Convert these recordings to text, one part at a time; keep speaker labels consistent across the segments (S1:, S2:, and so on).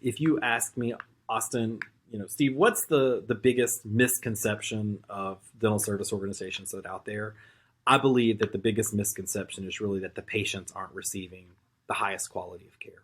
S1: if you ask me, Austin, Steve, what's the biggest misconception of dental service organizations that are out there? I believe that the biggest misconception is really that the patients aren't receiving the highest quality of care.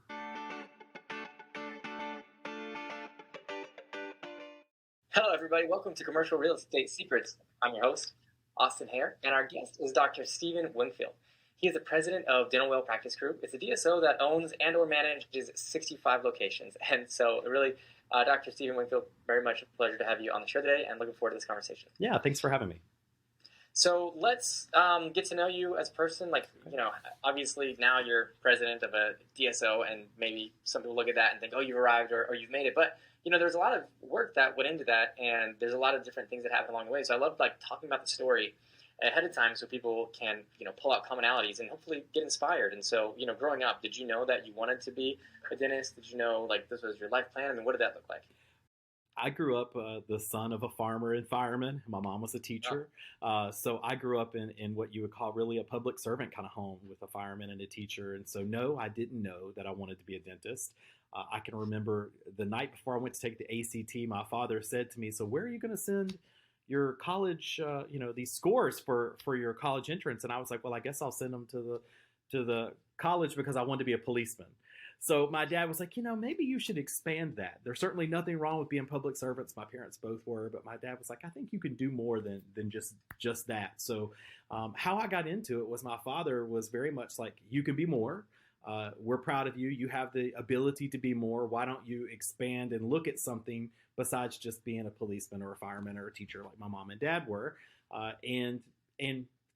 S2: Hello, everybody. Welcome to Commercial Real Estate Secrets. I'm your host, Austin Hare, and our guest is Dr. Stephen Wingfield. He is the president of Dental Well Practice Group. It's a DSO that owns and or manages 65 locations. And so really, Dr. Stephen Wingfield, very much a pleasure to have you on the show today and looking forward to this conversation.
S1: Yeah, thanks for having me.
S2: So let's get to know you as a person. Obviously now you're president of a DSO, and maybe some people look at that and think, oh, you've arrived or you've made it. But, there's a lot of work that went into that, and there's a lot of different things that happen along the way. So I love talking about the story ahead of time so people can, pull out commonalities and hopefully get inspired. And so, growing up, did you know that you wanted to be a dentist? Did you know, this was your life plan? I mean, what did that look like?
S1: I grew up the son of a farmer and fireman. My mom was a teacher. So I grew up in what you would call really a public servant kind of home with a fireman and a teacher. And so, no, I didn't know that I wanted to be a dentist. I can remember the night before I went to take the ACT, my father said to me, so where are you going to send your college, these scores for your college entrance? And I was like, well, I guess I'll send them to the college because I wanted to be a policeman. So my dad was like, maybe you should expand that. There's certainly nothing wrong with being public servants. My parents both were, but my dad was like, I think you can do more than just that. So how I got into it was my father was very much like, you can be more. We're proud of you. You have the ability to be more. Why don't you expand and look at something besides just being a policeman or a fireman or a teacher like my mom and dad were, and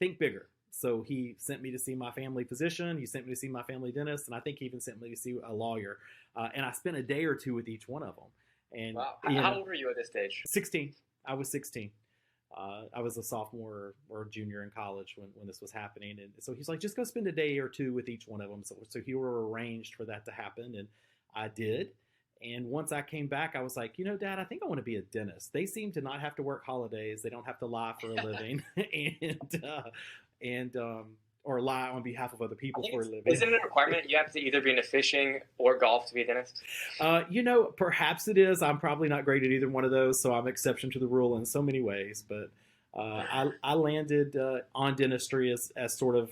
S1: think bigger. So he sent me to see my family physician. He sent me to see my family dentist, and I think he even sent me to see a lawyer. And I spent a day or two with each one of them. And
S2: wow. How old were you at this stage?
S1: 16. I was 16. I was a sophomore or junior in college when this was happening. And so he's like, just go spend a day or two with each one of them. So he were arranged for that to happen. And I did. And once I came back, I was like, Dad, I think I want to be a dentist. They seem to not have to work holidays. They don't have to lie for a living or lie on behalf of other people for a living.
S2: Isn't it a requirement? You have to either be into fishing or golf to be a dentist?
S1: Perhaps it is. I'm probably not great at either one of those, so I'm exception to the rule in so many ways. But I landed on dentistry as sort of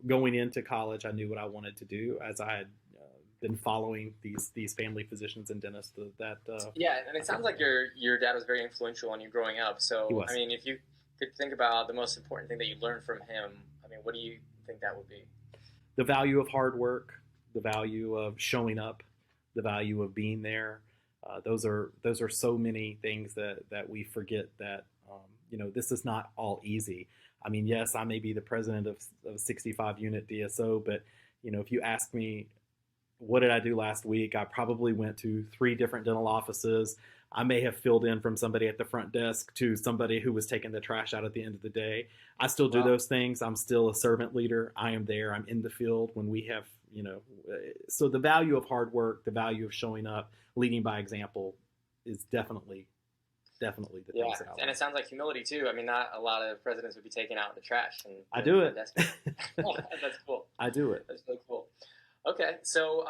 S1: going into college. I knew what I wanted to do as I had been following these family physicians and dentists
S2: yeah, and it sounds like your dad was very influential on you growing up. So I mean, if you could think about the most important thing that you learned from him, I mean, what do you think that would be?
S1: The value of hard work, the value of showing up, the value of being there. Those are so many things that we forget that this is not all easy. I mean, yes, I may be the president of a 65 unit DSO, but if you ask me, what did I do last week? I probably went to 3 different dental offices. I may have filled in from somebody at the front desk to somebody who was taking the trash out at the end of the day. I still do those things. I'm still a servant leader. I am there. I'm in the field when we have, so the value of hard work, the value of showing up, leading by example is definitely the things that
S2: and it sounds like humility too. I mean, not a lot of presidents would be taking out the trash. And
S1: I do it.
S2: That's cool.
S1: I do it.
S2: That's really cool. Okay, so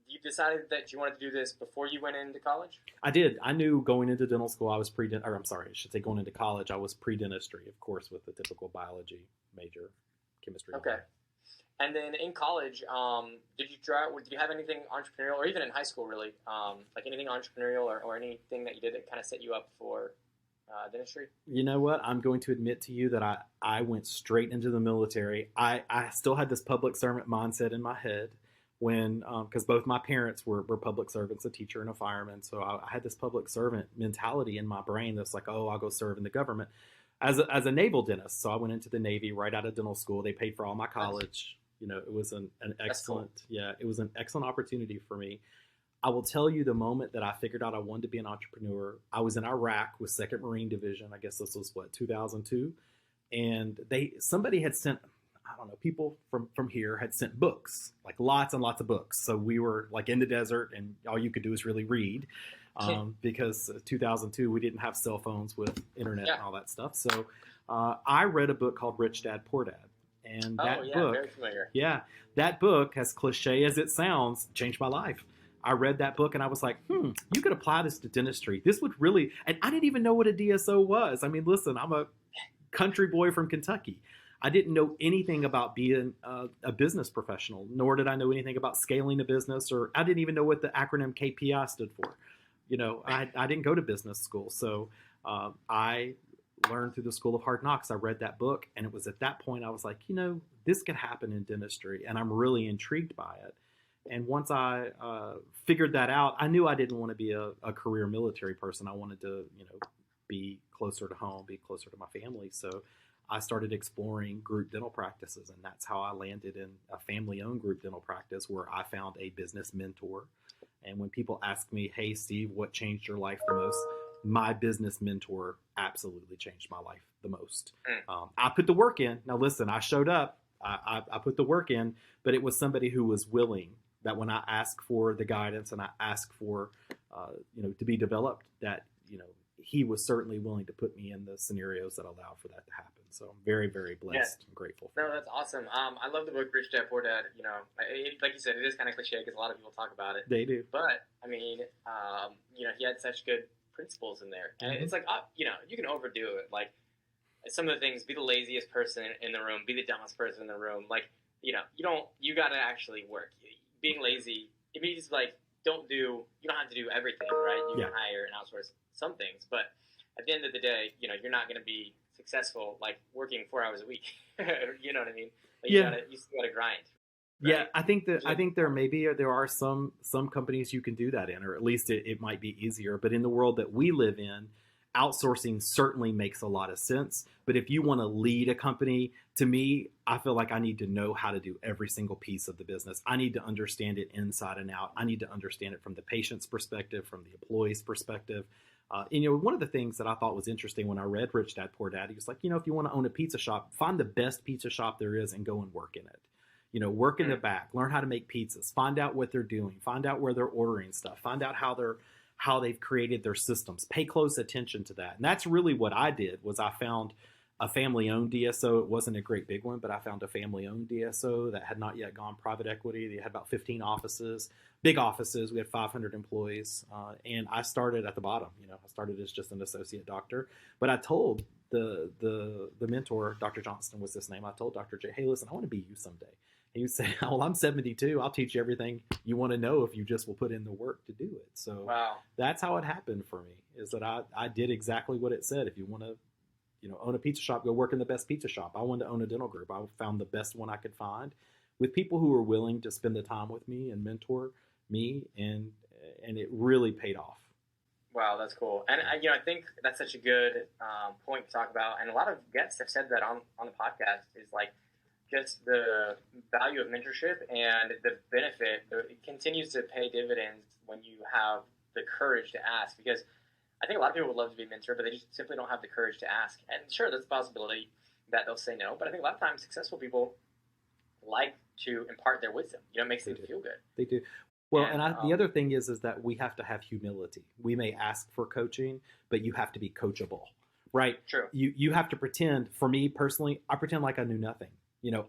S2: you decided that you wanted to do this before you went into college?
S1: I did. I knew going into dental school, I was going into college, I was pre-dentistry, of course, with the typical biology major, chemistry.
S2: Okay. And then in college, did you have anything entrepreneurial, or even in high school, really, like anything entrepreneurial or anything that you did that kind of set you up for dentistry?
S1: You know what? I'm going to admit to you that I went straight into the military. I still had this public servant mindset in my head because both my parents were public servants, a teacher and a fireman. So I had this public servant mentality in my brain that's like, oh, I'll go serve in the government as a naval dentist. So I went into the Navy right out of dental school. They paid for all my college. It was an excellent, it was an excellent opportunity for me. I will tell you the moment that I figured out I wanted to be an entrepreneur, I was in Iraq with 2nd Marine Division. I guess this was 2002. And somebody had sent, I don't know, people from here had sent books, like lots and lots of books. So we were like in the desert and all you could do is really read because 2002, we didn't have cell phones with internet and all that stuff. So I read a book called Rich Dad, Poor Dad. And that book,
S2: very familiar.
S1: Yeah, that book, as cliche as it sounds, changed my life. I read that book and I was like, you could apply this to dentistry. This would really, and I didn't even know what a DSO was. I mean, listen, I'm a country boy from Kentucky. I didn't know anything about being a business professional, nor did I know anything about scaling a business, or I didn't even know what the acronym KPI stood for. I didn't go to business school. So I learned through the School of Hard Knocks. I read that book, and it was at that point I was like, this could happen in dentistry, and I'm really intrigued by it. And once I figured that out, I knew I didn't want to be a career military person. I wanted to, be closer to home, be closer to my family. So I started exploring group dental practices, and that's how I landed in a family-owned group dental practice where I found a business mentor. And when people ask me, hey, Steve, what changed your life the most? My business mentor absolutely changed my life the most. I put the work in. Now, listen, I showed up. I put the work in, but it was somebody who was willing, that when I asked for the guidance and I asked for, to be developed, that, he was certainly willing to put me in the scenarios that allowed for that to happen. So I'm very, very blessed and grateful.
S2: No, that's awesome. I love the book Rich Dad Poor Dad. Like you said, it is kind of cliche because a lot of people talk about it.
S1: They do.
S2: But I mean, he had such good principles in there, and it's like, you can overdo it. Like some of the things, be the laziest person in the room, be the dumbest person in the room. Like, you got to actually work. Being lazy, it means like you don't have to do everything, right? You can hire and outsource some things, but at the end of the day, you're not going to be successful like working 4 hours a week. You know what I mean? Like, you still got to grind. Right?
S1: Yeah, I think there are some companies you can do that in, or at least it might be easier. But in the world that we live in, outsourcing certainly makes a lot of sense. But if you want to lead a company, to me, I feel like I need to know how to do every single piece of the business. I need to understand it inside and out. I need to understand it from the patient's perspective, from the employee's perspective. One of the things that I thought was interesting when I read Rich Dad Poor Dad, he was like, if you want to own a pizza shop, find the best pizza shop there is and go and work in it. Work in the back, learn how to make pizzas, find out what they're doing, find out where they're ordering stuff, find out how they've created their systems, pay close attention to that. And that's really what I did. Was I found a family-owned DSO. It wasn't a great big one, but I found a family-owned DSO that had not yet gone private equity. They had about 15 offices, big offices. We had 500 employees, and I started at the bottom. I started as just an associate doctor. But I told the mentor, Dr. Johnston was his name. I told Dr. J, hey, listen, I want to be you someday. And he said, well, I'm 72. I'll teach you everything you want to know if you just will put in the work to do it. So That's how it happened for me, is that I did exactly what it said. If you want to own a pizza shop, go work in the best pizza shop. I wanted to own a dental group. I found the best one I could find with people who were willing to spend the time with me and mentor me, and it really paid off.
S2: Wow, that's cool. And I think that's such a good point to talk about. And a lot of guests have said that on the podcast, is like just the value of mentorship and the benefit. It continues to pay dividends when you have the courage to ask, because I think a lot of people would love to be mentored, but they just simply don't have the courage to ask. And sure, there's a possibility that they'll say no, but I think a lot of times successful people like to impart their wisdom. It makes them feel good.
S1: They do. Well, the other thing is that we have to have humility. We may ask for coaching, but you have to be coachable, right?
S2: True.
S1: You have to pretend. For me personally, I pretend like I knew nothing.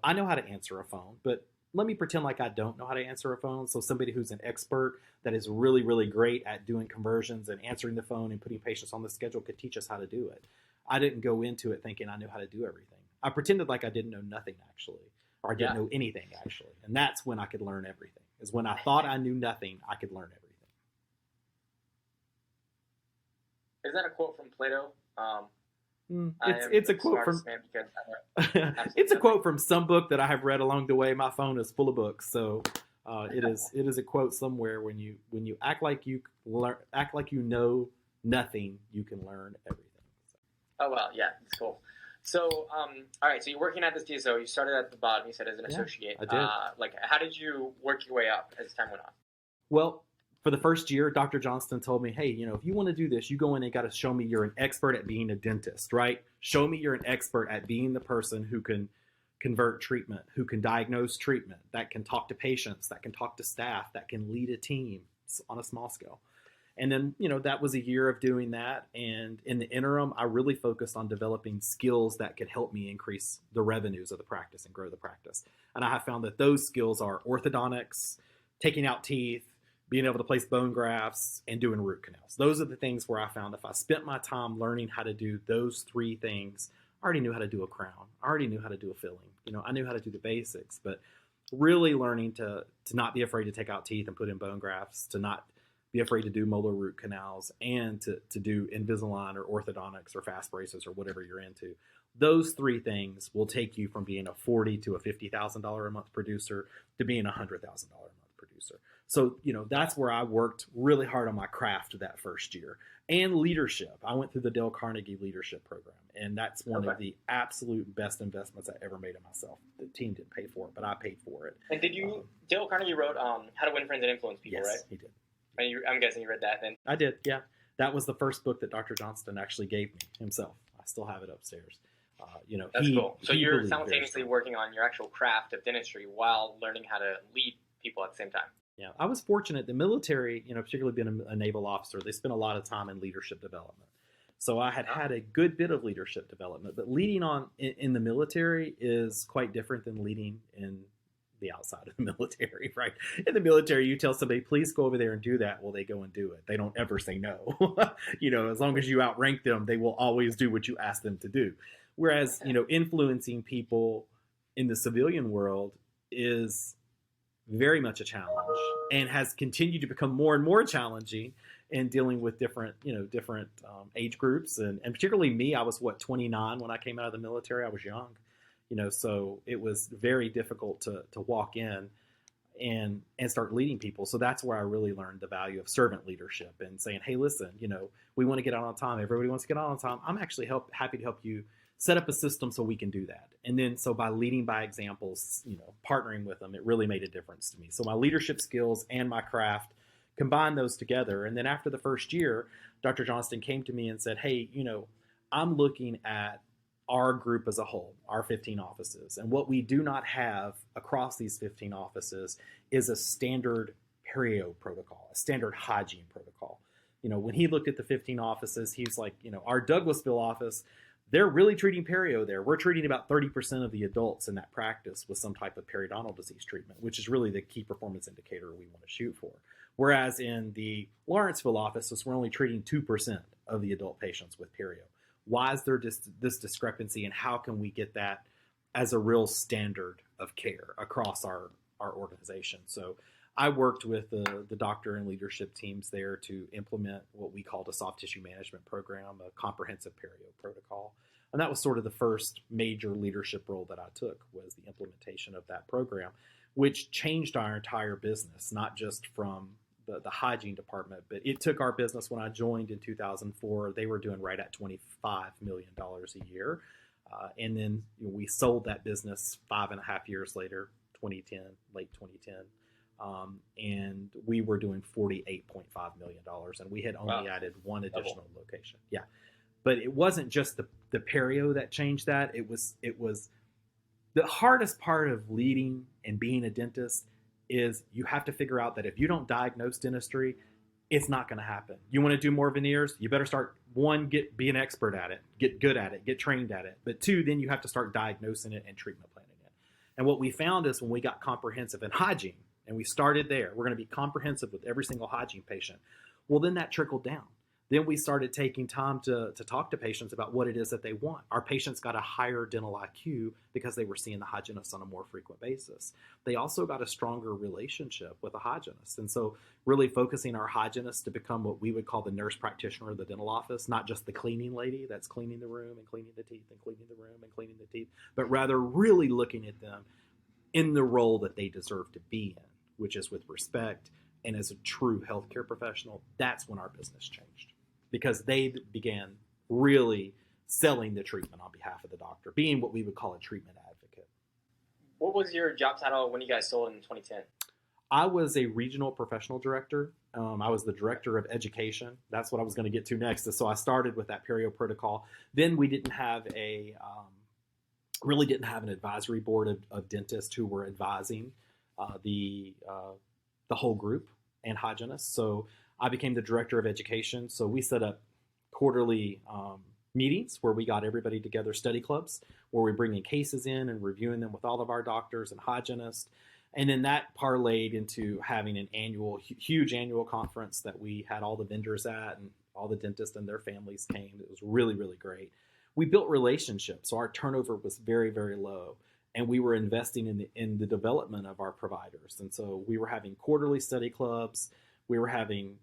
S1: I know how to answer a phone, but let me pretend like I don't know how to answer a phone. So somebody who's an expert that is really, really great at doing conversions and answering the phone and putting patients on the schedule could teach us how to do it. I didn't go into it thinking I knew how to do everything. I pretended like I didn't know nothing actually, or I didn't know anything actually. And that's when I could learn everything, is when I thought I knew nothing, I could learn everything.
S2: Is that a quote from Plato?
S1: It's a quote from it's a quote from some book that I have read along the way. My phone is full of books, so it is a quote somewhere. When you act like you know nothing, you can learn everything.
S2: Oh well, yeah, it's cool. So all right, so you're working at this DSO. You started at the bottom. You said as an associate.
S1: I did.
S2: How did you work your way up as time went on?
S1: Well, for the first year, Dr. Johnston told me, hey, if you want to do this, you go in and got to show me you're an expert at being a dentist, right? Show me you're an expert at being the person who can convert treatment, who can diagnose treatment, that can talk to patients, that can talk to staff, that can lead a team on a small scale. And then, that was a year of doing that. And in the interim, I really focused on developing skills that could help me increase the revenues of the practice and grow the practice. And I have found that those skills are orthodontics, taking out teeth, being able to place bone grafts, and doing root canals. Those are the things where I found if I spent my time learning how to do those three things, I already knew how to do a crown. I already knew how to do a filling. I knew how to do the basics, but really learning to not be afraid to take out teeth and put in bone grafts, to not be afraid to do molar root canals, and to do Invisalign or orthodontics or fast braces or whatever you're into. Those three things will take you from being a $40,000 to a $50,000 a month producer to being a $100,000 a month producer. So, that's where I worked really hard on my craft that first year. And leadership. I went through the Dale Carnegie Leadership Program, and that's one of the absolute best investments I ever made in myself. The team didn't pay for it, but I paid for it.
S2: And Dale Carnegie wrote How to Win Friends and Influence People,
S1: yes,
S2: right?
S1: He did.
S2: And I'm guessing you read that then?
S1: I did, yeah. That was the first book that Dr. Johnston actually gave me himself. I still have it upstairs.
S2: That's cool. So you're simultaneously working on your actual craft of dentistry while learning how to lead people at the same time.
S1: Yeah, I was fortunate. The military, particularly being a naval officer, they spent a lot of time in leadership development. So I had a good bit of leadership development, but leading in the military is quite different than leading in the outside of the military, right? In the military, you tell somebody, please go over there and do that. Well, they go and do it. They don't ever say no. As long as you outrank them, they will always do what you ask them to do. Whereas, influencing people in the civilian world is very much a challenge and has continued to become more and more challenging in dealing with different age groups. And particularly me, I was 29 when I came out of the military. I was young, so it was very difficult to walk in and start leading people. So that's where I really learned the value of servant leadership and saying, hey, listen, we want to get out on time. Everybody wants to get out on time. I'm actually happy to help you set up a system so we can do that. And then so by leading by examples, partnering with them, it really made a difference to me. So my leadership skills and my craft, combine those together. And then after the first year, Dr. Johnston came to me and said, hey, I'm looking at our group as a whole, our 15 offices. And what we do not have across these 15 offices is a standard perio protocol, a standard hygiene protocol. When he looked at the 15 offices, he's like, our Douglasville office, they're really treating perio there. We're treating about 30% of the adults in that practice with some type of periodontal disease treatment, which is really the key performance indicator we want to shoot for. Whereas in the Lawrenceville offices, we're only treating 2% of the adult patients with perio. Why is there this discrepancy, and how can we get that as a real standard of care across our organization? So I worked with the doctor and leadership teams there to implement what we called a soft tissue management program, a comprehensive perio protocol. And that was sort of the first major leadership role that I took, was the implementation of that program, which changed our entire business, not just from the hygiene department, but it took our business. When I joined in 2004, they were doing right at $25 million a year. And then we sold that business 5.5 years later, 2010, late 2010. And we were doing $48.5 million, and we had only added one additional location. Yeah. But it wasn't just the perio that changed that. It was the hardest part of leading and being a dentist is you have to figure out that if you don't diagnose dentistry, it's not going to happen. You want to do more veneers, you better start, one, be an expert at it, get good at it, get trained at it. But two, then you have to start diagnosing it and treatment planning it. And what we found is when we got comprehensive in hygiene, and we started there, we're going to be comprehensive with every single hygiene patient. Well, then that trickled down. Then we started taking time to talk to patients about what it is that they want. Our patients got a higher dental IQ because they were seeing the hygienist on a more frequent basis. They also got a stronger relationship with a hygienist. And so really focusing our hygienist to become what we would call the nurse practitioner of the dental office, not just the cleaning lady that's cleaning the room and cleaning the teeth and cleaning the room and cleaning the teeth, but rather really looking at them in the role that they deserve to be in, which is with respect and as a true healthcare professional. That's when our business changed, because they began really selling the treatment on behalf of the doctor, being what we would call a treatment advocate.
S2: What was your job title when you guys sold in 2010?
S1: I was a regional professional director. I was the director of education. That's what I was going to get to next. So I started with that perio protocol. Then we didn't have really didn't have an advisory board of dentists who were advising the whole group and hygienists. So I became the director of education. So we set up quarterly meetings where we got everybody together, study clubs, where we bring in cases in and reviewing them with all of our doctors and hygienists. And then that parlayed into having an huge annual conference that we had all the vendors at, and all the dentists and their families came. It was really, really great. We built relationships, so our turnover was very, very low. And we were investing in the development of our providers. And so we were having quarterly study clubs. We were having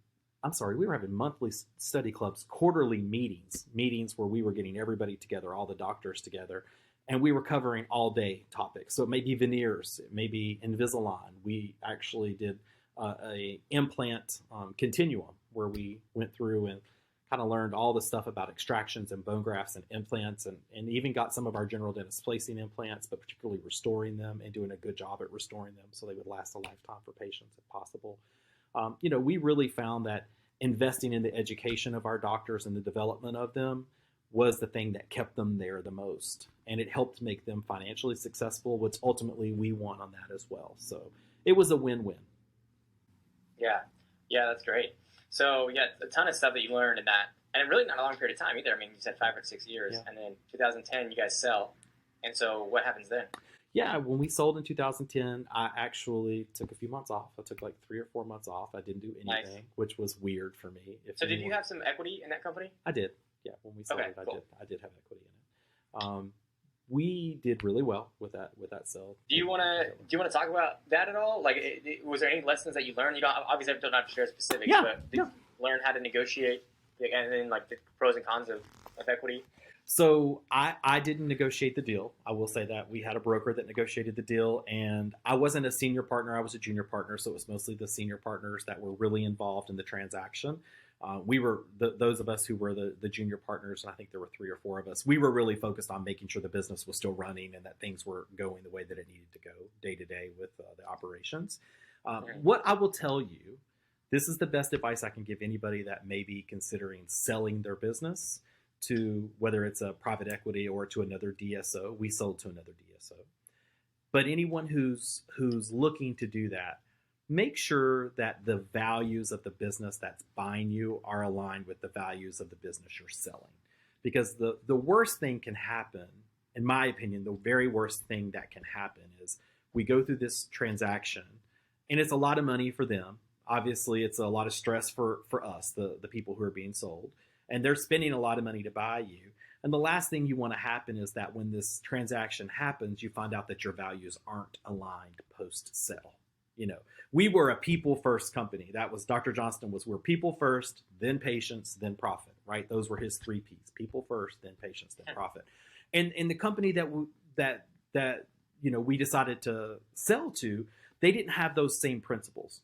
S1: monthly study clubs, quarterly meetings where we were getting everybody together, all the doctors together. And we were covering all day topics. So it may be veneers, it may be Invisalign. We actually did a implant continuum where we went through and kind of learned all the stuff about extractions and bone grafts and implants, and even got some of our general dentists placing implants, but particularly restoring them and doing a good job at restoring them so they would last a lifetime for patients if possible. We really found that investing in the education of our doctors and the development of them was the thing that kept them there the most. And it helped make them financially successful, which ultimately we won on that as well. So it was a win-win.
S2: Yeah, that's great. So you got a ton of stuff that you learned in that, and really not a long period of time either. I mean, you said 5 or 6 years, and then 2010 you guys sell. And so what happens then?
S1: Yeah, when we sold in 2010, I actually took a few months off. I took like 3 or 4 months off. I didn't do anything, which was weird for me.
S2: So did you have some equity in that company?
S1: I did. Yeah, when we sold
S2: cool.
S1: I did have equity in it. We did really well with that sale.
S2: Do you want to talk about that at all? Like, was there any lessons that you learned? You don't obviously don't have to share specifics, but did you learn how to negotiate, and then like the pros and cons of equity?
S1: So I didn't negotiate the deal. I will say that we had a broker that negotiated the deal, and I wasn't a senior partner. I was a junior partner, so it was mostly the senior partners that were really involved in the transaction. We were those of us who were the junior partners, and I think there were 3 or 4 of us. We were really focused on making sure the business was still running and that things were going the way that it needed to go day to day with the operations. What I will tell you, this is the best advice I can give anybody that may be considering selling their business to, whether it's a private equity or to another DSO. We sold to another DSO. But anyone who's looking to do that, make sure that the values of the business that's buying you are aligned with the values of the business you're selling. Because the worst thing can happen, in my opinion, the very worst thing that can happen is we go through this transaction, and it's a lot of money for them. Obviously, it's a lot of stress for us, the people who are being sold. And they're spending a lot of money to buy you. And the last thing you want to happen is that when this transaction happens, you find out that your values aren't aligned post-sale. We were a people-first company. That was Dr. Johnston we're people first, then patients, then profit, right? Those were his 3 Ps: people first, then patients, then profit. And the company that we decided to sell to, they didn't have those same principles.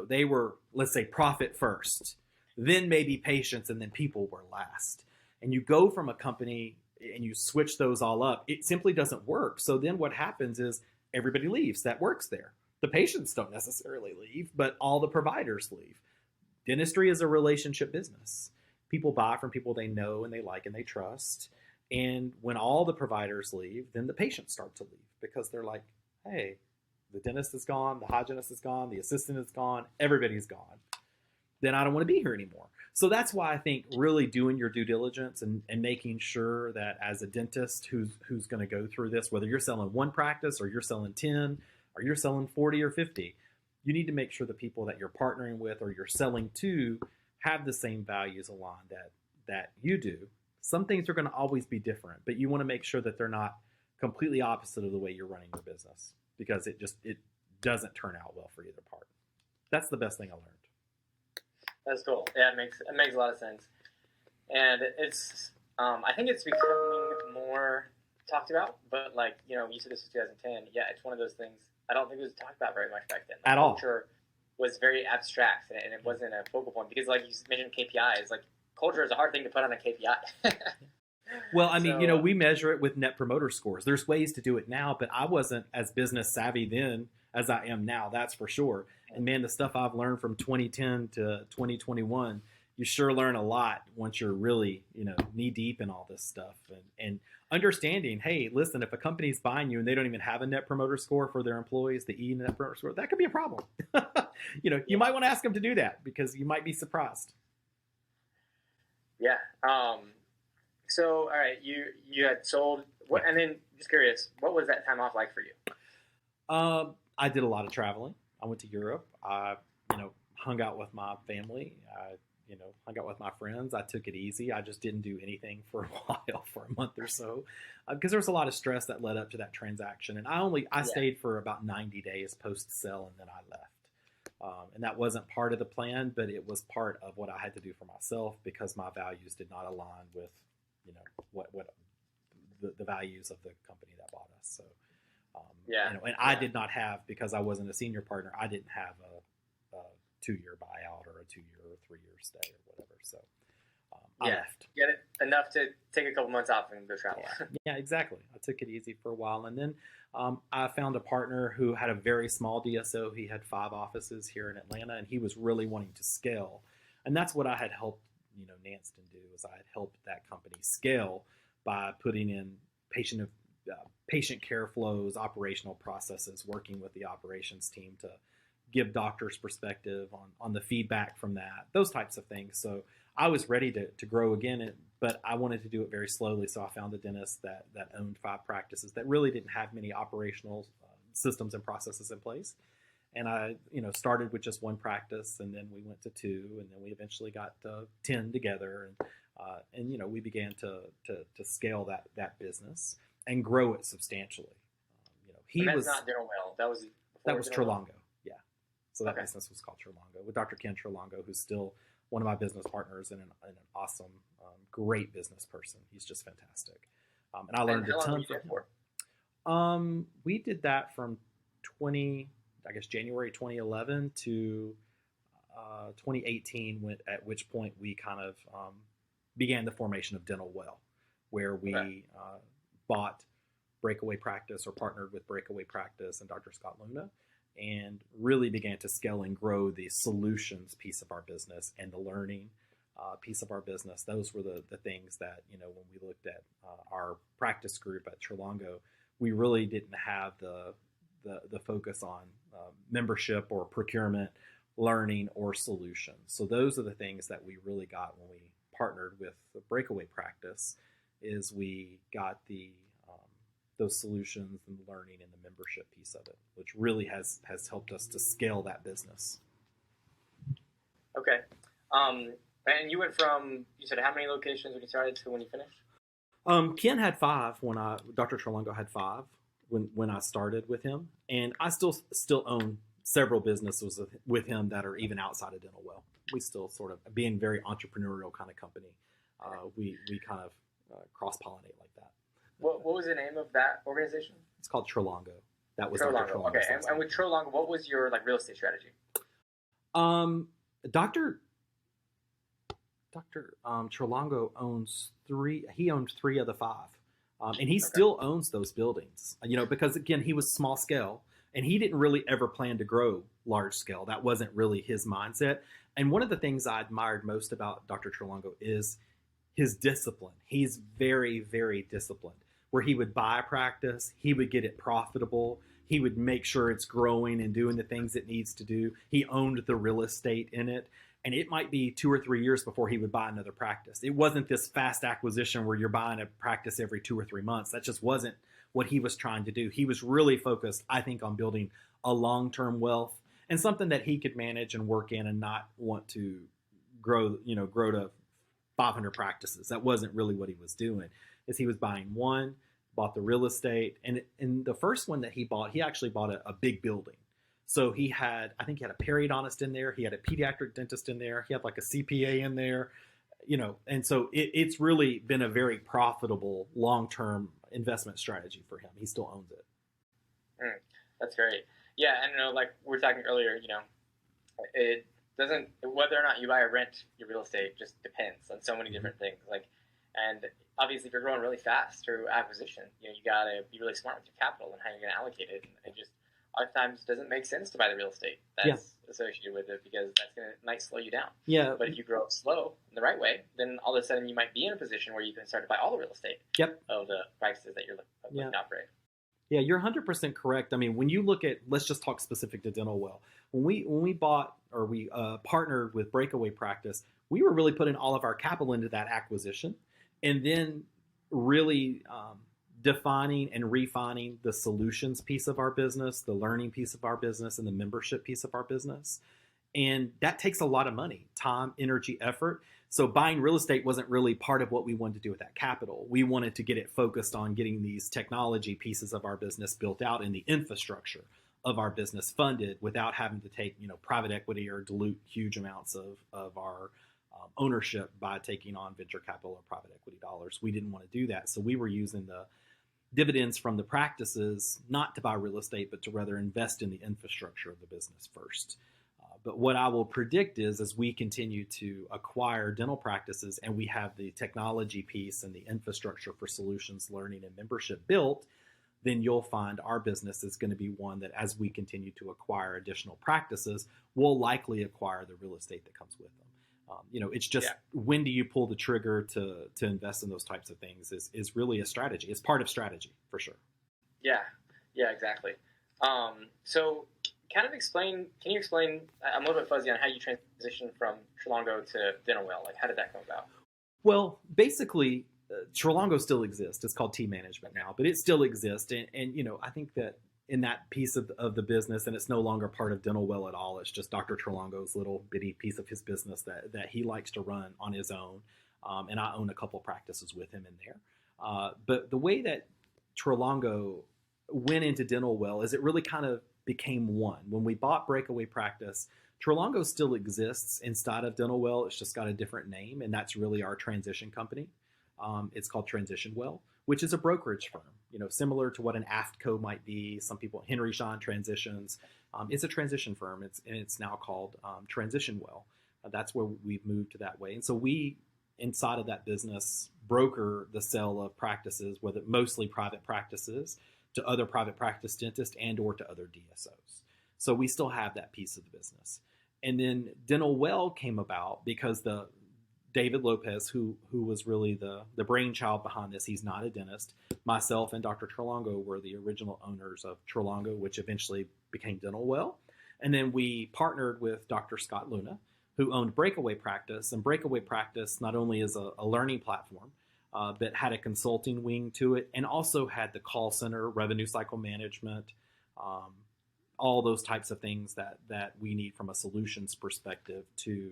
S1: They were, let's say, profit first, then maybe patients, and then people were last. And you go from a company and you switch those all up, it simply doesn't work. So then what happens is everybody leaves that works there. The patients don't necessarily leave, but all the providers leave. Dentistry is a relationship business. People buy from people they know and they like and they trust. And when all the providers leave, then the patients start to leave because they're like, hey, the dentist is gone, the hygienist is gone, the assistant is gone, everybody's gone. Then I don't want to be here anymore. So that's why I think really doing your due diligence and making sure that as a dentist who's going to go through this, whether you're selling 1 practice or you're selling 10 or you're selling 40 or 50, you need to make sure the people that you're partnering with or you're selling to have the same values aligned that you do. Some things are going to always be different, but you want to make sure that they're not completely opposite of the way you're running your business, because it doesn't turn out well for either part. That's the best thing I learned.
S2: That's cool. Yeah, it makes a lot of sense. And it's I think it's becoming more talked about, but you said this was 2010. Yeah, it's one of those things I don't think it was talked about very much back then.
S1: At all.
S2: Culture was very abstract, and it wasn't a focal point because, like you mentioned, KPIs. Like, culture is a hard thing to put on a KPI.
S1: Well, I mean, we measure it with net promoter scores. There's ways to do it now, but I wasn't as business savvy then as I am now, that's for sure. And man, the stuff I've learned from 2010 to 2021, you sure learn a lot once you're really, knee deep in all this stuff and understanding, hey, listen, if a company's buying you and they don't even have a net promoter score for their employees, the E net promoter score, that could be a problem. You might want to ask them to do that because you might be surprised.
S2: Yeah. So, all right, you had sold, and then just curious, what was that time off like for you?
S1: I did a lot of traveling. I went to Europe. I, hung out with my family. I, hung out with my friends. I took it easy. I just didn't do anything for a while, for a month or so, because there was a lot of stress that led up to that transaction. And I stayed for about 90 days post sale, and then I left. And that wasn't part of the plan, but it was part of what I had to do for myself because my values did not align with, what the values of the company that bought us. So, I did not have, because I wasn't a senior partner, I didn't have a 2-year buyout or a 2-year or 3-year stay or whatever. So I left.
S2: Get it enough to take a couple months off and go travel.
S1: Yeah, exactly. I took it easy for a while. And then I found a partner who had a very small DSO. He had 5 offices here in Atlanta, and he was really wanting to scale. And that's what I had helped, Nanston do, is I had helped that company scale by putting in patient care flows, operational processes, working with the operations team to give doctors perspective on the feedback from that, those types of things. So I was ready to grow again, but I wanted to do it very slowly. So I found a dentist that owned 5 practices that really didn't have many operational systems and processes in place. And I, started with just 1 practice, and then we went to 2, and then we eventually got 10 together. And we began to scale that business and grow it substantially.
S2: That's not Dental Well.
S1: That was Trilogo. Yeah. So that business was called Trilogo with Dr. Ken Trilogo, who's still one of my business partners and an awesome, great business person. He's just fantastic. And I learned a ton from him. We did that from January 2011 to 2018, at which point we kind of began the formation of Dental Well, where we bought Breakaway Practice, or partnered with Breakaway Practice and Dr. Scott Luna, and really began to scale and grow the solutions piece of our business and the learning piece of our business. Those were the things that, when we looked at our practice group at Trilogo, we really didn't have the focus on membership or procurement, learning, or solutions. So those are the things that we really got when we partnered with the Breakaway Practice, is we got those solutions and learning and the membership piece of it, which really has helped us to scale that business.
S2: Okay. And you went from, you said how many locations when you started to when you finished?
S1: Ken had 5 Dr. Trilogo had 5 when I started with him, and I still own several businesses with him that are even outside of Dental Well. We still sort of, being very entrepreneurial kind of company, we kind of cross-pollinate like that.
S2: What was the name of that organization?
S1: It's called Trilogo. That was
S2: Trilogo.
S1: Dr. Trilogo.
S2: Okay, and with Trilogo, what was your real estate strategy?
S1: Dr. Trilogo owns 3. He owned 3 of the 5, and he still owns those buildings. Because again, he was small scale, and he didn't really ever plan to grow large scale. That wasn't really his mindset. And one of the things I admired most about Dr. Trilogo is his discipline. He's very, very disciplined. Where he would buy a practice, he would get it profitable, he would make sure it's growing and doing the things it needs to do. He owned the real estate in it, and it might be 2 or 3 years before he would buy another practice. It wasn't this fast acquisition where you're buying a practice every 2 or 3 months. That just wasn't what he was trying to do. He was really focused, I think, on building a long-term wealth and something that he could manage and work in, and not want to grow to 500 practices. That wasn't really what he was doing. Is he was buying one, bought the real estate, and in the first one that he bought, he actually bought a big building. So I think he had a periodontist in there, he had a pediatric dentist in there, he had like a CPA in there, and so it's really been a very profitable long-term investment strategy for him. He still owns it.
S2: That's great. Yeah, and like we were talking earlier, it doesn't, whether or not you buy or rent your real estate just depends on so many different things. And obviously, if you're growing really fast through acquisition, you gotta be really smart with your capital and how you're gonna allocate it. And it just oftentimes doesn't make sense to buy the real estate that's associated with it, because might slow you down. Yeah. But if you grow up slow in the right way, then all of a sudden you might be in a position where you can start to buy all the real estate of the practices that you're looking to operate.
S1: Yeah, you're 100% correct. I mean, when you look at, let's just talk specific to Dental Well. When we bought, or we partnered with Breakaway Practice, we were really putting all of our capital into that acquisition, and then really defining and refining the solutions piece of our business, the learning piece of our business, and the membership piece of our business. And that takes a lot of money, time, energy, effort. So buying real estate wasn't really part of what we wanted to do with that capital. We wanted to get it focused on getting these technology pieces of our business built out and the infrastructure of our business funded without having to take, private equity or dilute huge amounts of our ownership by taking on venture capital or private equity dollars. We didn't want to do that. So we were using the dividends from the practices not to buy real estate, but to rather invest in the infrastructure of the business first. But what I will predict is as we continue to acquire dental practices and we have the technology piece and the infrastructure for solutions, learning, and membership built, then you'll find our business is going to be one that as we continue to acquire additional practices, we'll likely acquire the real estate that comes with them. It's just when do you pull the trigger to invest in those types of things is really a strategy. It's part of strategy for sure.
S2: Yeah, exactly. So can you explain, I'm a little bit fuzzy on how you transitioned from Trilogo to DentalWell. Like, how did that come about?
S1: Well, basically, Trilogo still exists. It's called Team Management now, but it still exists. And I think that in that piece of the business, and it's no longer part of DentalWell at all. It's just Dr. Trilogo's little bitty piece of his business that he likes to run on his own. And I own a couple practices with him in there. But the way that Trilogo went into DentalWell is it really kind of became one. When we bought Breakaway Practice, Trilogo still exists inside of DentalWell. It's just got a different name, and that's really our transition company. It's called TransitionWell, which is a brokerage firm, similar to what an AFTCO might be. Some people, Henry Schein Transitions. It's a transition firm. It's now called TransitionWell. That's where we've moved to that way. And so we, inside of that business, broker the sale of practices, whether mostly private practices, to other private practice dentists and or to other DSOs. So we still have that piece of the business. And then DentalWell came about because David Lopez, who was really the brainchild behind this, he's not a dentist. Myself and Dr. Trilogo were the original owners of Trilogo, which eventually became DentalWell. And then we partnered with Dr. Scott Luna, who owned Breakaway Practice. And Breakaway Practice not only is a learning platform, but had a consulting wing to it and also had the call center, revenue cycle management, all those types of things that we need from a solutions perspective to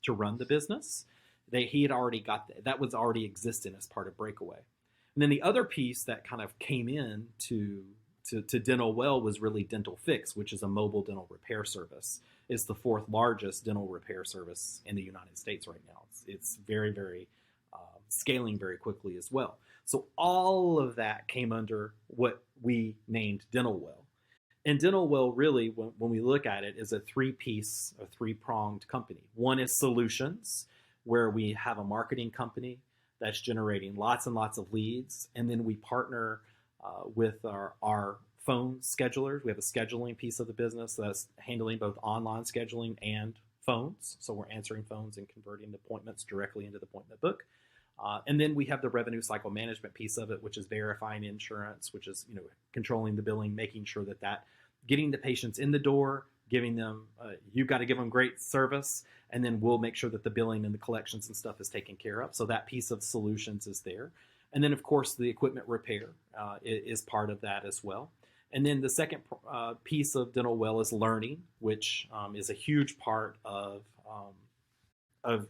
S1: run the business. He had already got that was already existing as part of Breakaway. And then the other piece that kind of came in to DentalWell was really Dental Fix, which is a mobile dental repair service. It's the fourth largest dental repair service in the United States right now. It's very, very scaling very quickly as well. So all of that came under what we named DentalWell. And DentalWell really, when we look at it, is a three-pronged company. One is solutions, where we have a marketing company that's generating lots and lots of leads. And then we partner with our phone schedulers. We have a scheduling piece of the business that's handling both online scheduling and phones. So we're answering phones and converting appointments directly into the appointment book. And then we have the revenue cycle management piece of it, which is verifying insurance, which is controlling the billing, making sure that getting the patients in the door, giving them you've got to give them great service, and then we'll make sure that the billing and the collections and stuff is taken care of. So that piece of solutions is there. And then, of course, the equipment repair is part of that as well. And then the second piece of DentalWell is learning, which is a huge part of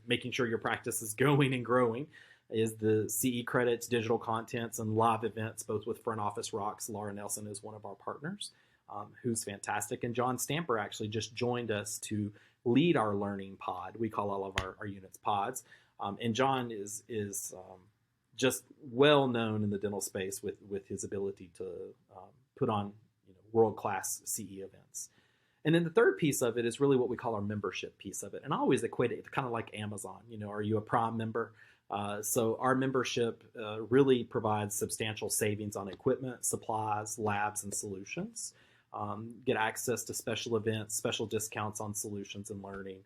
S1: making sure your practice is going and growing, is the CE credits, digital contents, and live events, both with Front Office Rocks. Laura Nelson is one of our partners, who's fantastic. And John Stamper actually just joined us to lead our learning pod. We call all of our units pods. And John is just well known in the dental space with his ability to put on world-class CE events. And then the third piece of it is really what we call our membership piece of it. And I always equate it kind of like Amazon. Are you a Prime member? So our membership really provides substantial savings on equipment, supplies, labs, and solutions. Get access to special events, special discounts on solutions and learning.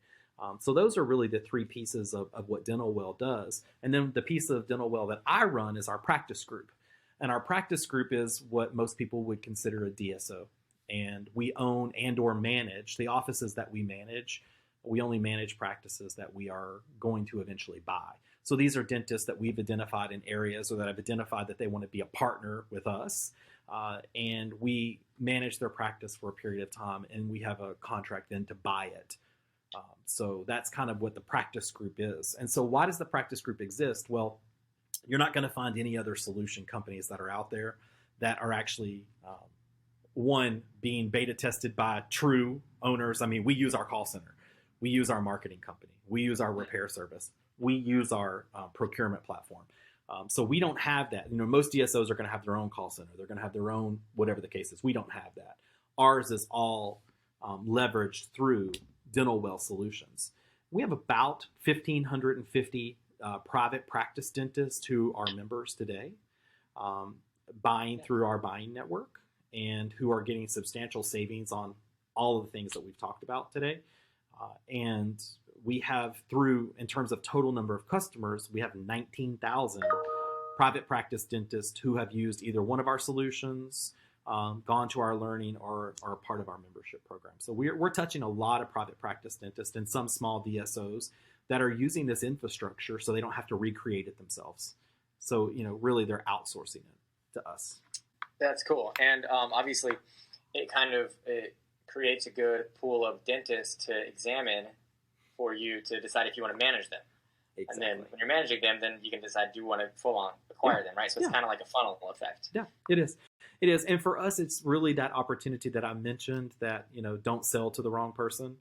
S1: So those are really the three pieces of what DentalWell does. And then the piece of DentalWell that I run is our practice group. And our practice group is what most people would consider a DSO. And we own and or manage the offices that we manage We only manage practices that we are going to eventually buy. So these are dentists that we've identified in areas or that have identified that they want to be a partner with us. And we manage their practice for a period of time, and we have a contract then to buy it. So that's kind of what the practice group is. And so why does the practice group exist? Well, you're not going to find any other solution companies that are out there that are actually, one, being beta tested by true owners. I mean, we use our call center. We use our marketing company. We use our repair service. We use our procurement platform. So we don't have that. Most DSOs are going to have their own call center. They're going to have their own, whatever the case is. We don't have that. Ours is all leveraged through Dental Well Solutions. We have about 1,550 private practice dentists who are members today, buying through our buying network, and who are getting substantial savings on all of the things that we've talked about today. And we have in terms of total number of customers, we have 19,000 private practice dentists who have used either one of our solutions, gone to our learning, or are part of our membership program. So we're touching a lot of private practice dentists and some small DSOs that are using this infrastructure so they don't have to recreate it themselves. So, really they're outsourcing it to us.
S2: That's cool. And obviously it creates a good pool of dentists to examine for you to decide if you want to manage them. Exactly. And then when you're managing them, then you can decide, do you want to full on acquire them, right? So it's kind of like a funnel effect.
S1: Yeah, it is. It is. And for us, it's really that opportunity that I mentioned that, don't sell to the wrong person.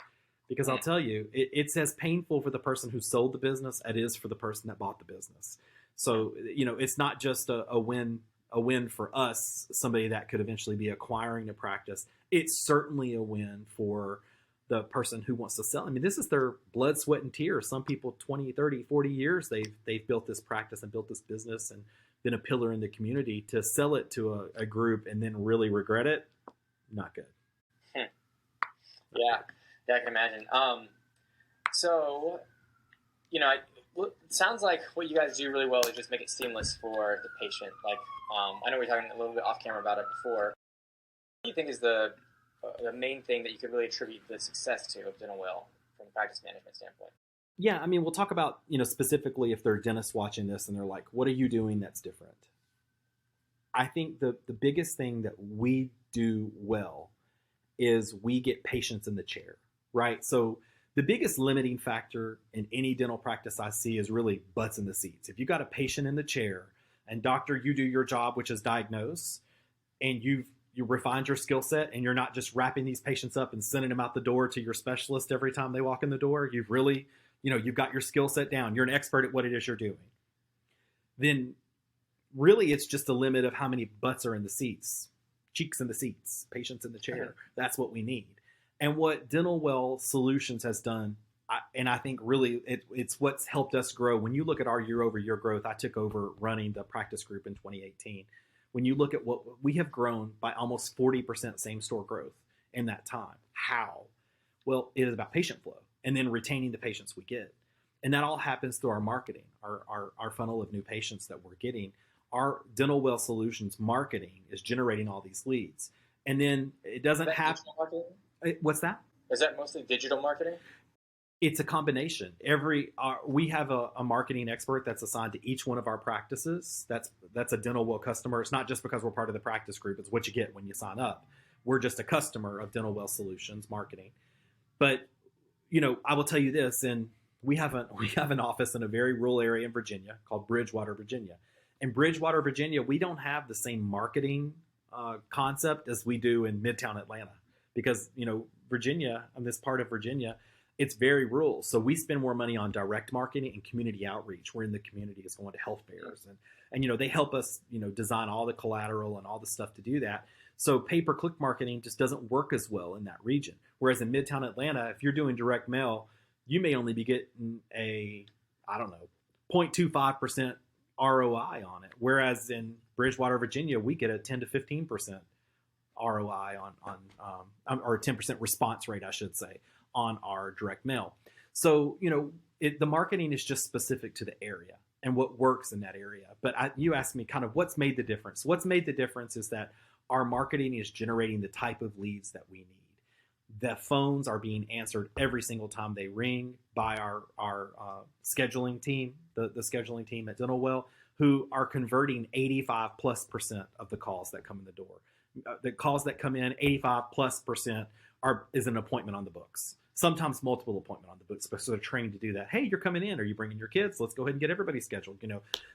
S1: Because I'll tell you, it's as painful for the person who sold the business as it is for the person that bought the business. So, it's not just a win for us, somebody that could eventually be acquiring the practice. It's certainly a win for the person who wants to sell. I mean, this is their blood, sweat, and tears. Some people, 20, 30, 40 years, they've built this practice and built this business and been a pillar in the community. To sell it to a group and then really regret it, not good.
S2: Yeah, I can imagine. So, it sounds like what you guys do really well is just make it seamless for the patient. Like, I know we were talking a little bit off camera about it before. What do you think is the main thing that you could really attribute the success to of Dental Well from a practice management standpoint?
S1: Yeah, I mean, we'll talk about, specifically if they're dentists watching this and they're like, what are you doing that's different? I think the biggest thing that we do well is we get patients in the chair, right? So the biggest limiting factor in any dental practice I see is really butts in the seats. If you got a patient in the chair and doctor, you do your job, which is diagnose, and you refined your skill set, and you're not just wrapping these patients up and sending them out the door to your specialist every time they walk in the door. You've really, you've got your skill set down. You're an expert at what it is you're doing. Then really it's just a limit of how many butts are in the seats, cheeks in the seats, patients in the chair. Okay. That's what we need. And what Dental Well Solutions has done, and I think really it's what's helped us grow. When you look at our year-over-year growth, I took over running the practice group in 2018. When you look at what we have grown by almost 40% same-store growth in that time. How? Well, it is about patient flow and then retaining the patients we get. And that all happens through our marketing, our funnel of new patients that we're getting. Our Dental Well Solutions marketing is generating all these leads. And then it doesn't have... What's that?
S2: Is that mostly digital marketing?
S1: It's a combination. We have a marketing expert that's assigned to each one of our practices. That's a Dental Well customer. It's not just because we're part of the practice group. It's what you get when you sign up. We're just a customer of Dental Well Solutions marketing. But I will tell you this, and we have an office in a very rural area in Virginia called Bridgewater, Virginia. In Bridgewater, Virginia, we don't have the same marketing concept as we do in Midtown Atlanta, because Virginia, in this part of Virginia, it's very rural. So we spend more money on direct marketing and community outreach. We're in the community, is going to health fairs. And they help us, design all the collateral and all the stuff to do that. So pay-per-click marketing just doesn't work as well in that region. Whereas in Midtown Atlanta, if you're doing direct mail, you may only be getting 0.25% ROI on it. Whereas in Bridgewater, Virginia, we get a 10 to 15% ROI or 10% response rate, I should say, on our direct mail. So, the marketing is just specific to the area and what works in that area. But you asked me kind of what's made the difference. What's made the difference is that our marketing is generating the type of leads that we need. The phones are being answered every single time they ring by our scheduling team, the scheduling team at DentalWell, who are converting 85+% of the calls that come in the door. The calls that come in, 85+% is an appointment on the books. Sometimes multiple appointment on the books, so they're trained to do that. Hey, you're coming in. Are you bringing your kids? Let's go ahead and get everybody scheduled.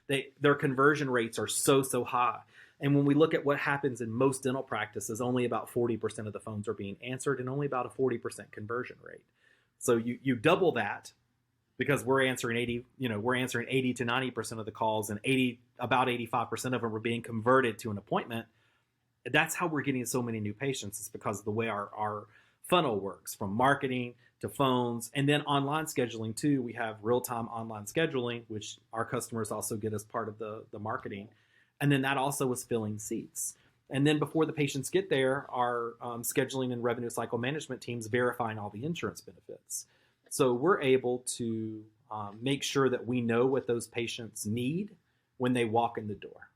S1: Their conversion rates are so high. And when we look at what happens in most dental practices, only about 40% of the phones are being answered and only about a 40% conversion rate. So you double that, because we're answering 80 to 90% of the calls, and about 85% of them are being converted to an appointment. That's how we're getting so many new patients. It's because of the way our funnel works, from marketing to phones, and then online scheduling too. We have real-time online scheduling, which our customers also get as part of the marketing. And then that also is filling seats. And then before the patients get there, our scheduling and revenue cycle management teams verifying all the insurance benefits. So we're able to make sure that we know what those patients need when they walk in the door.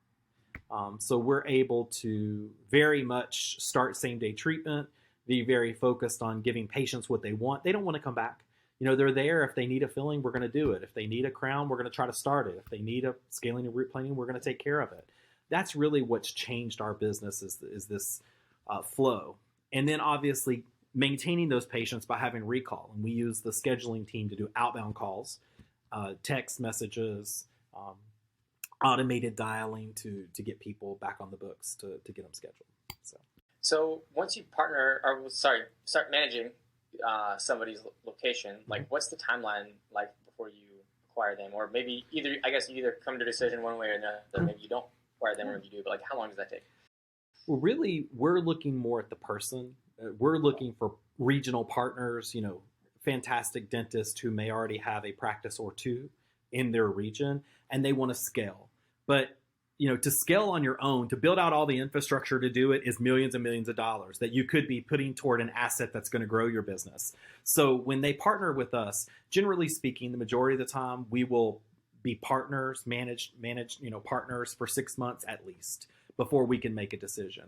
S1: So we're able to very much start same-day treatment, be very focused on giving patients what they want. They don't want to come back. They're there. If they need a filling, we're going to do it. If they need a crown, we're going to try to start it. If they need a scaling and root planing, we're going to take care of it. That's really what's changed our business is this flow. And then obviously maintaining those patients by having recall. And we use the scheduling team to do outbound calls, text messages, automated dialing to get people back on the books to get them scheduled.
S2: So once you start managing somebody's location, like what's the timeline like before you acquire them? Or maybe you either come to a decision one way or another, maybe you don't acquire them, or maybe you do, but like how long does that take?
S1: Well, really, we're looking more at the person. We're looking for regional partners, fantastic dentists who may already have a practice or two in their region, and they want to scale. But to scale on your own, to build out all the infrastructure to do it is millions and millions of dollars that you could be putting toward an asset that's going to grow your business. So when they partner with us, generally speaking, the majority of the time, we will be partners, manage partners for 6 months at least before we can make a decision.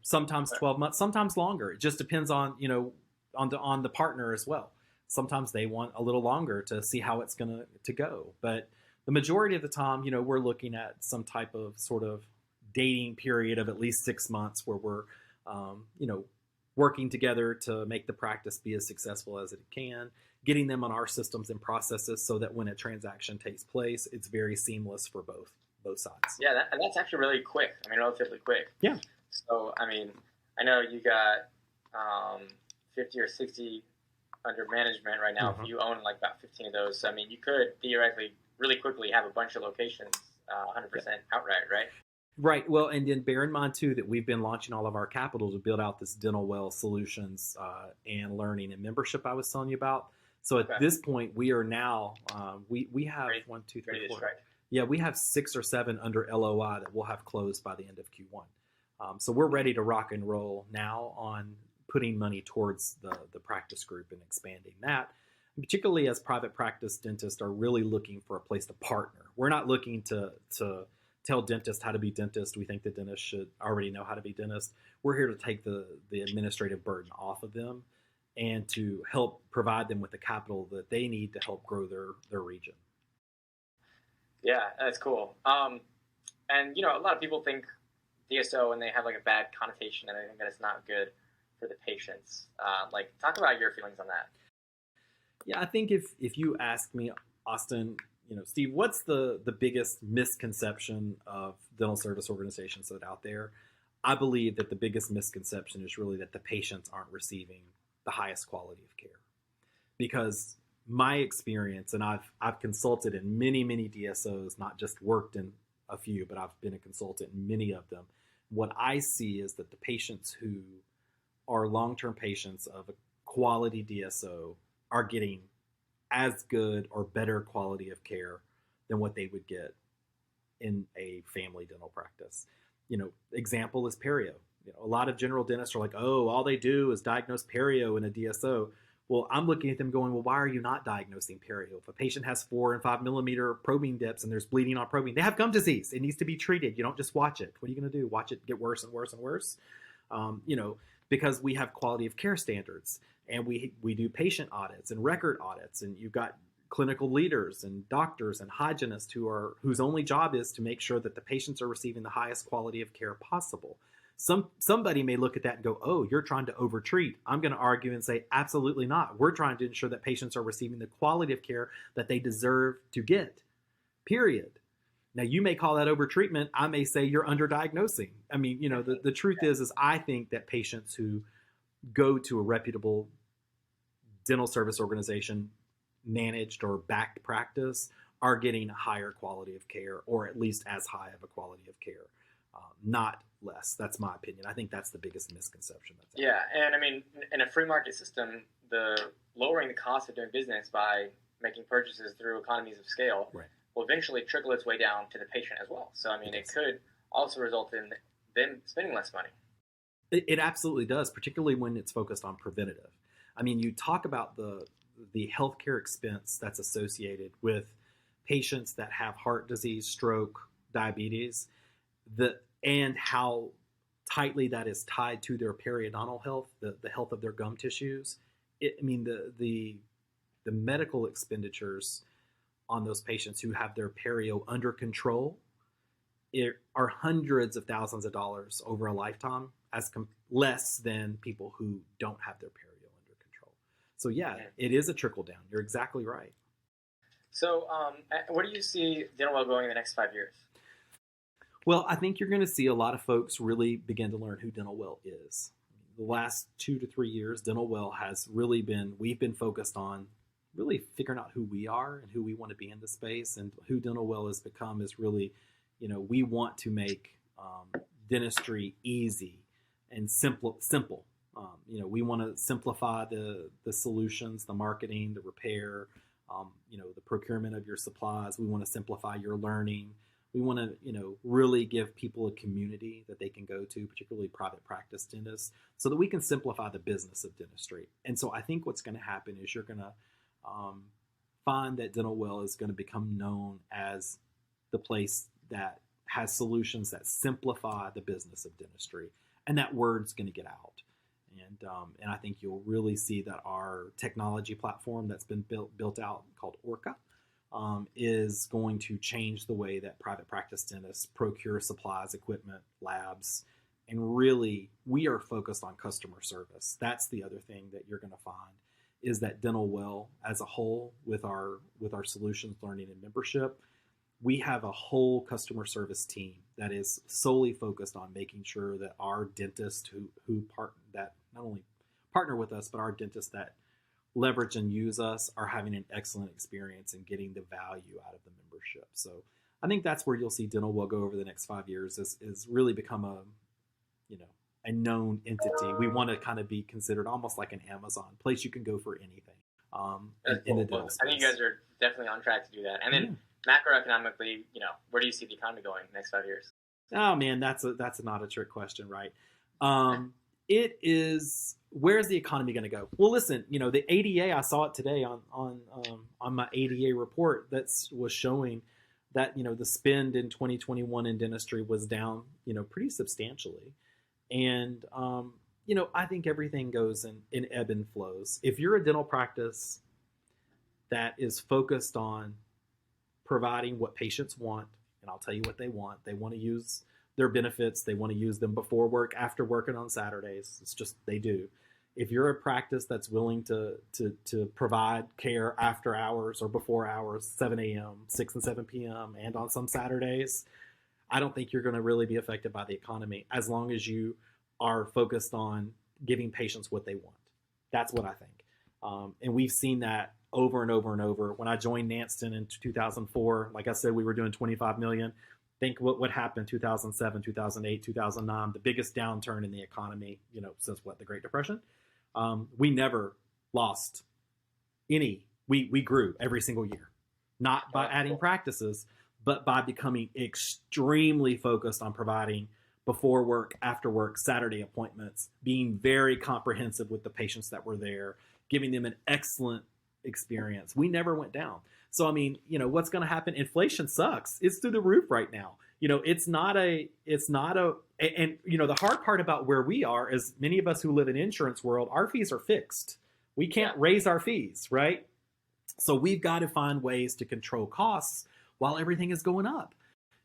S1: Sometimes 12 months, sometimes longer. It just depends on the partner as well. Sometimes they want a little longer to see how it's going to go, but the majority of the time, we're looking at some type of sort of dating period of at least 6 months where we're, working together to make the practice be as successful as it can, getting them on our systems and processes so that when a transaction takes place, it's very seamless for both sides.
S2: Yeah, and that's actually really quick. Relatively quick.
S1: Yeah.
S2: So, I know you got 50 or 60 under management right now.
S1: Mm-hmm.
S2: If you own like about 15 of those, so, you could theoretically really quickly have a bunch of locations 100% outright, right?
S1: Right. Well, and then bear in mind, too, that we've been launching all of our capital to build out this DentalWell solutions and learning and membership I was telling you about. So at this point, we are now, we have
S2: ready,
S1: 1, 2, 3, 4.
S2: Strike.
S1: Yeah, we have 6 or 7 under LOI that we'll have closed by the end of Q1. So we're ready to rock and roll now on putting money towards the practice group and expanding that. Particularly as private practice dentists are really looking for a place to partner. We're not looking to tell dentists how to be dentists. We think the dentist should already know how to be dentists. We're here to take the administrative burden off of them and to help provide them with the capital that they need to help grow their region.
S2: Yeah, that's cool. And a lot of people think DSO and they have like a bad connotation, and I think that it's not good for the patients. Talk about your feelings on that.
S1: Yeah, I think if you ask me, Austin, Steve, what's the biggest misconception of dental service organizations that are out there? I believe that the biggest misconception is really that the patients aren't receiving the highest quality of care. Because my experience, and I've consulted in many, many DSOs, not just worked in a few, but I've been a consultant in many of them. What I see is that the patients who are long-term patients of a quality DSO are getting as good or better quality of care than what they would get in a family dental practice. Example is perio. A lot of general dentists are like, oh, all they do is diagnose perio in a DSO. Well, I'm looking at them going, well, why are you not diagnosing perio? If a patient has 4 and 5 millimeter probing dips and there's bleeding on probing, they have gum disease. It needs to be treated. You don't just watch it. What are you going to do? Watch it get worse and worse and worse? because we have quality of care standards, and we do patient audits and record audits, and you've got clinical leaders and doctors and hygienists whose only job is to make sure that the patients are receiving the highest quality of care possible. Somebody may look at that and go, oh, you're trying to overtreat. I'm going to argue and say, absolutely not. We're trying to ensure that patients are receiving the quality of care that they deserve to get, period. Now, you may call that overtreatment. I may say you're underdiagnosing. I mean, the truth is I think that patients who go to a reputable dental service organization managed or backed practice are getting a higher quality of care, or at least as high of a quality of care, not less. That's my opinion. I think that's the biggest misconception.
S2: And I mean, in a free market system, the lowering the cost of doing business by making purchases through economies of scale will eventually trickle its way down to the patient as well. So, I mean, it could also result in them spending less money.
S1: It absolutely does, particularly when it's focused on preventative. I mean, you talk about the healthcare expense that's associated with patients that have heart disease, stroke, diabetes, and how tightly that is tied to their periodontal health, the health of their gum tissues. The medical expenditures on those patients who have their perio under control are hundreds of thousands of dollars over a lifetime, less than people who don't have their perio under control. So it is a trickle down. You're exactly right.
S2: So where do you see DentalWell going in the next 5 years?
S1: Well, I think you're going to see a lot of folks really begin to learn who DentalWell is. The last 2 to 3 years, DentalWell has really we've been focused on really figuring out who we are and who we want to be in the space, and who DentalWell has become is really, we want to make dentistry easy and simple. We want to simplify the solutions, the marketing, the repair, the procurement of your supplies. We want to simplify your learning. We want to, really give people a community that they can go to, particularly private practice dentists, so that we can simplify the business of dentistry. And so I think what's going to happen is you're going to find that DentalWell is going to become known as the place that has solutions that simplify the business of dentistry, and that word's going to get out. And I think you'll really see that our technology platform that's been built out, called Orca, is going to change the way that private practice dentists procure supplies, equipment, labs, and really we are focused on customer service. That's the other thing that you're going to find, is that DentalWell as a whole, with our solutions, learning, and membership, we have a whole customer service team that is solely focused on making sure that our dentists that not only partner with us, but our dentists that leverage and use us are having an excellent experience and getting the value out of the membership. So I think that's where you'll see DentalWell go over the next 5 years, is really become a known entity. We want to kind of be considered almost like an Amazon place you can go for anything. In the dental space.
S2: I think you guys are definitely on track to do that. And then macroeconomically, where do you see the economy going in the next 5 years?
S1: Oh man, that's not a trick question, right? It is. Where's the economy going to go? Well, listen, the ADA, I saw it today on my ADA report that was showing that, the spend in 2021 in dentistry was down, pretty substantially. And, I think everything goes in ebb and flows. If you're a dental practice that is focused on providing what patients want, and I'll tell you what they want to use their benefits. They want to use them before work, after work, and on Saturdays. It's just, they do. If you're a practice that's willing to provide care after hours or before hours, 7 a.m., 6 and 7 p.m., and on some Saturdays, I don't think you're going to really be affected by the economy, as long as you are focused on giving patients what they want. That's what I think. And we've seen that over and over and over. When I joined Nanston in 2004, like I said, we were doing $25 million. Think what happened 2007, 2008, 2009, the biggest downturn in the economy, since the Great Depression. We never lost any. We grew every single year, not by adding practices, but by becoming extremely focused on providing before work, after work, Saturday appointments, being very comprehensive with the patients that were there, giving them an excellent experience. We never went down. So, what's going to happen? Inflation sucks. It's through the roof right now. it's not a, and the hard part about where we are is many of us who live in insurance world, our fees are fixed. We can't raise our fees, right? So we've got to find ways to control costs while everything is going up,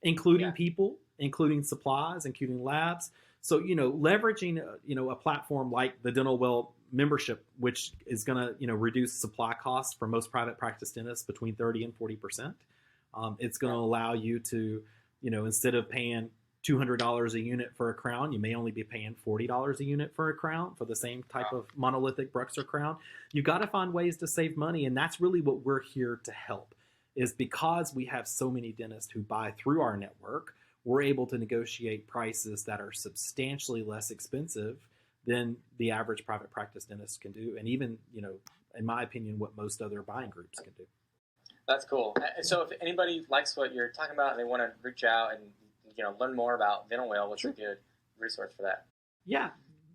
S1: including people, including supplies, including labs. So, leveraging, a platform like the DentalWell membership, which is going to, reduce supply costs for most private practice dentists between 30 and 40%. It's going to allow you to, instead of paying $200 a unit for a crown, you may only be paying $40 a unit for a crown for the same type of monolithic Bruxer crown. You've got to find ways to save money. And that's really what we're here to help, is because we have so many dentists who buy through our network, we're able to negotiate prices that are substantially less expensive than the average private practice dentist can do. And even, in my opinion, what most other buying groups can do.
S2: That's cool. So if anybody likes what you're talking about and they want to reach out and learn more about DentalWell, what's a good resource for that?
S1: Yeah,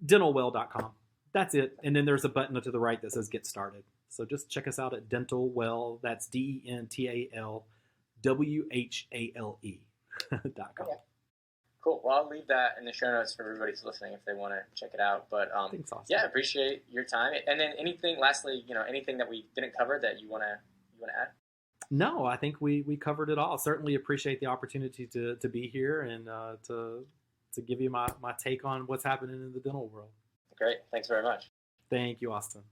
S1: dentalwell.com. That's it. And then there's a button to the right that says Get Started. So just check us out at DentalWell. That's DentalWhale.com.
S2: Okay. Cool. Well, I'll leave that in the show notes for everybody who's listening if they want to check it out. But
S1: Thanks, awesome.
S2: Yeah, appreciate your time. And then lastly, anything that we didn't cover that you want to add?
S1: No, I think we covered it all. Certainly appreciate the opportunity to be here and to give you my take on what's happening in the dental world.
S2: Great. Thanks very much.
S1: Thank you, Austin.